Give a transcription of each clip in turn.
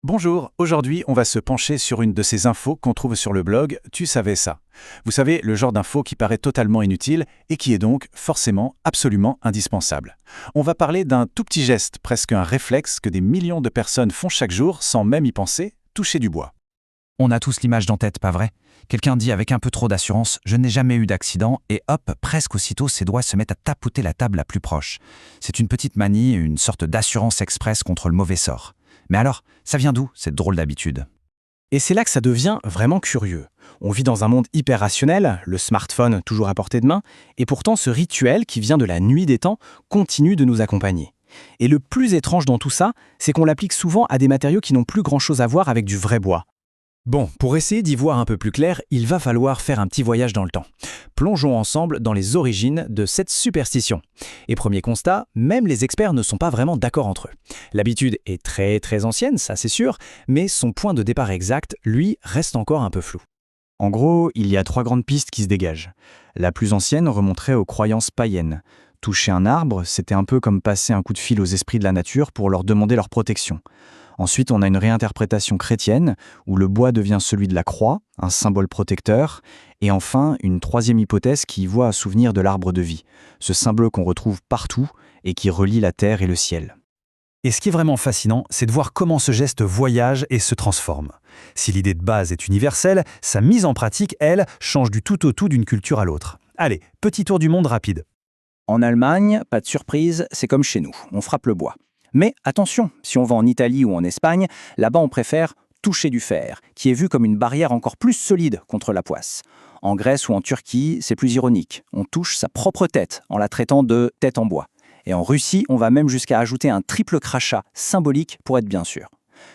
Bonjour, aujourd'hui on va se pencher sur une de ces infos qu'on trouve sur le blog Tu savais ça. Vous savez, le genre d'info qui paraît totalement inutile et qui est donc forcément absolument indispensable. On va parler d'un tout petit geste, presque un réflexe que des millions de personnes font chaque jour sans même y penser, toucher du bois. On a tous l'image d'en tête, pas vrai? Quelqu'un dit avec un peu trop d'assurance « je n'ai jamais eu d'accident » et hop, presque aussitôt ses doigts se mettent à tapoter la table la plus proche. C'est une petite manie, une sorte d'assurance express contre le mauvais sort. Mais alors, ça vient d'où, cette drôle d'habitude? Et c'est là que ça devient vraiment curieux. On vit dans un monde hyper rationnel, le smartphone toujours à portée de main, et pourtant ce rituel qui vient de la nuit des temps continue de nous accompagner. Et le plus étrange dans tout ça, c'est qu'on l'applique souvent à des matériaux qui n'ont plus grand-chose à voir avec du vrai bois. Bon, pour essayer d'y voir un peu plus clair, il va falloir faire un petit voyage dans le temps. Plongeons ensemble dans les origines de cette superstition. Et premier constat, même les experts ne sont pas vraiment d'accord entre eux. L'habitude est très ancienne, ça c'est sûr, mais son point de départ exact, lui, reste encore un peu flou. En gros, il y a 3 grandes pistes qui se dégagent. La plus ancienne remonterait aux croyances païennes. Toucher un arbre, c'était un peu comme passer un coup de fil aux esprits de la nature pour leur demander leur protection. Ensuite, on a une réinterprétation chrétienne, où le bois devient celui de la croix, un symbole protecteur. Et enfin, une troisième hypothèse qui y voit un souvenir de l'arbre de vie, ce symbole qu'on retrouve partout et qui relie la terre et le ciel. Et ce qui est vraiment fascinant, c'est de voir comment ce geste voyage et se transforme. Si l'idée de base est universelle, sa mise en pratique, elle, change du tout au tout d'une culture à l'autre. Allez, petit tour du monde rapide. En Allemagne, pas de surprise, c'est comme chez nous, on frappe le bois. Mais attention, si on va en Italie ou en Espagne, là-bas on préfère toucher du fer, qui est vu comme une barrière encore plus solide contre la poisse. En Grèce ou en Turquie, c'est plus ironique. On touche sa propre tête en la traitant de tête en bois. Et en Russie, on va même jusqu'à ajouter un triple crachat symbolique pour être bien sûr.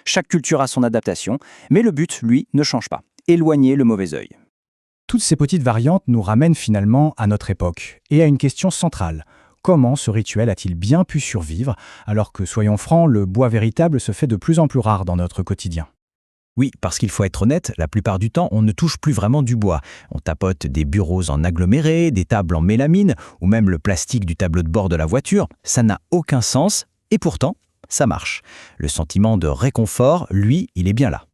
Chaque culture a son adaptation, mais le but, lui, ne change pas. Éloigner le mauvais œil. Toutes ces petites variantes nous ramènent finalement à notre époque et à une question centrale. Comment ce rituel a-t-il bien pu survivre alors que, soyons francs, le bois véritable se fait de plus en plus rare dans notre quotidien? Oui, parce qu'il faut être honnête, la plupart du temps, on ne touche plus vraiment du bois. On tapote des bureaux en aggloméré, des tables en mélamine, ou même le plastique du tableau de bord de la voiture. Ça n'a aucun sens, et pourtant, ça marche. Le sentiment de réconfort, lui, il est bien là.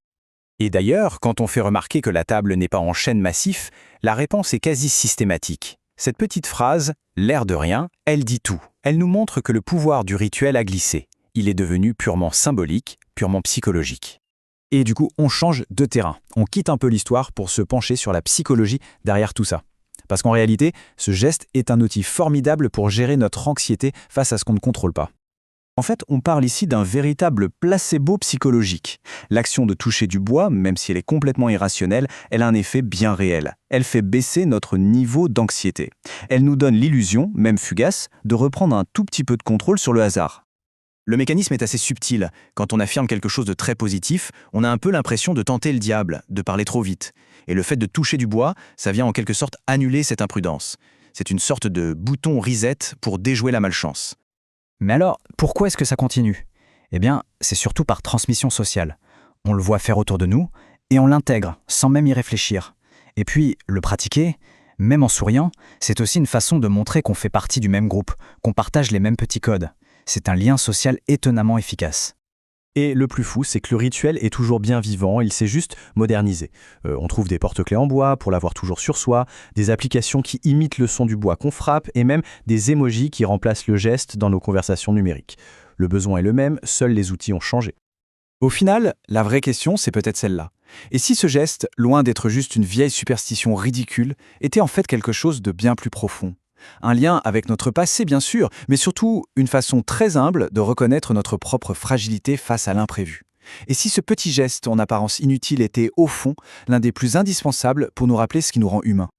Et d'ailleurs, quand on fait remarquer que la table n'est pas en chêne massif, la réponse est quasi systématique. Cette petite phrase, l'air de rien, elle dit tout. Elle nous montre que le pouvoir du rituel a glissé. Il est devenu purement symbolique, purement psychologique. Et du coup, on change de terrain. On quitte un peu l'histoire pour se pencher sur la psychologie derrière tout ça. Parce qu'en réalité, ce geste est un outil formidable pour gérer notre anxiété face à ce qu'on ne contrôle pas. En fait, on parle ici d'un véritable placebo psychologique. L'action de toucher du bois, même si elle est complètement irrationnelle, elle a un effet bien réel. Elle fait baisser notre niveau d'anxiété. Elle nous donne l'illusion, même fugace, de reprendre un tout petit peu de contrôle sur le hasard. Le mécanisme est assez subtil. Quand on affirme quelque chose de très positif, on a un peu l'impression de tenter le diable, de parler trop vite. Et le fait de toucher du bois, ça vient en quelque sorte annuler cette imprudence. C'est une sorte de bouton reset pour déjouer la malchance. Mais alors, pourquoi est-ce que ça continue? Eh bien, c'est surtout par transmission sociale. On le voit faire autour de nous, et on l'intègre, sans même y réfléchir. Et puis, le pratiquer, même en souriant, c'est aussi une façon de montrer qu'on fait partie du même groupe, qu'on partage les mêmes petits codes. C'est un lien social étonnamment efficace. Et le plus fou, c'est que le rituel est toujours bien vivant, il s'est juste modernisé. On trouve des porte-clés en bois pour l'avoir toujours sur soi, des applications qui imitent le son du bois qu'on frappe et même des emojis qui remplacent le geste dans nos conversations numériques. Le besoin est le même, seuls les outils ont changé. Au final, la vraie question, c'est peut-être celle-là. Et si ce geste, loin d'être juste une vieille superstition ridicule, était en fait quelque chose de bien plus profond? Un lien avec notre passé, bien sûr, mais surtout une façon très humble de reconnaître notre propre fragilité face à l'imprévu. Et si ce petit geste en apparence inutile était, au fond, l'un des plus indispensables pour nous rappeler ce qui nous rend humains?